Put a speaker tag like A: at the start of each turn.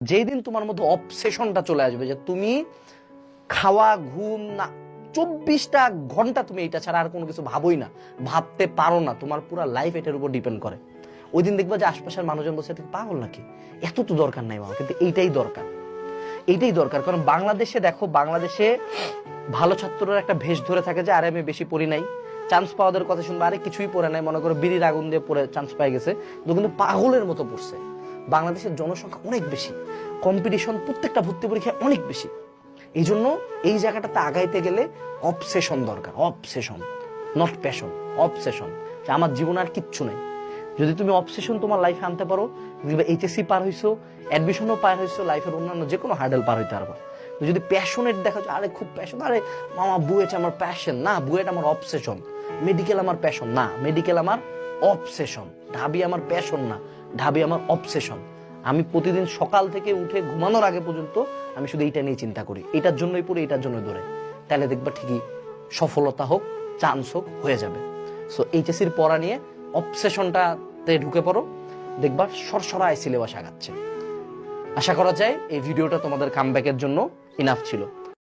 A: যেই দিন তোমার মধ্যে অবসেশনটা চলে আসবে যে তুমি খাওয়া ঘুম না 24টা ঘন্টা তুমি এটা ছাড়া আর কোনো কিছু ভাবোই না, ভাবতে পারো না, তোমার পুরো লাইফ এটার উপর ডিপেন্ড করে, ওই দিন দেখবা যে আশপাশের মানুষজন বলছে তুমি পাগল নাকি, এত তো দরকার নাই মামা। কিন্তু এইটাই দরকার, এইটাই দরকার। কারণ বাংলাদেশে দেখো, বাংলাদেশে ভালো ছাত্ররা একটা ভেষ ধরে থাকে যে আরে আমি বেশি পড়ি নাই, চান্স পাওয়াদের কথা শুনবো, আরে কিছুই পড়ে নাই, মনে করো বিড়ির আগুন দিয়ে পড়ে চান্স পাই গেছে, কিন্তু পাগলের মতো পড়ছে। বাংলাদেশের জনসংখ্যা অনেক বেশি, কম্পিটিশন প্রত্যেকটা ভর্তি পরীক্ষায় অনেক বেশি। এই জন্য এই জায়গাটাতে আগাইতে গেলে অবসেশন দরকার, অবসেশন, নট প্যাশন, অবসেশন। আমার জীবন আর কিচ্ছু নাই। যদি তুমি অবসেশন তোমার লাইফে আনতে পারো, এইচএসসি পার হইছো, অ্যাডমিশনও পার হইছো, লাইফের অন্যান্য যে কোনো হার্ডেল পার হইতে পারবো। যদি প্যাশনেট দেখা যায়, আরে খুব প্যাশন, আরে মামা বুয়েট আমার প্যাশন না, বুয়েট আমার অবসেশন। মেডিকেল আমার প্যাশন না, মেডিকেল আমার অবসেশন। ঢাবি আমার প্যাশন না, ঢাবি আমার অবসেশন। আমি প্রতিদিন সকাল থেকে উঠে ঘুমানোর আগে পর্যন্ত আমি শুধু এইটা নিয়ে চিন্তা করি, এটার জন্যই পড়ি, এটার জন্যই দৌড়াই। তাহলে দেখবা ঠিকই সফলতা হোক, চান্স হোক, হয়ে যাবে। সো এইচএসসির পড়া নিয়ে অবসেশনটাতে ঢুকে পড়ো, দেখবা সরসরায় সিলেবাস আগাচ্ছে। আশা করা যায় এই ভিডিওটা তোমাদের কামব্যাকের জন্য ইনাফ ছিল।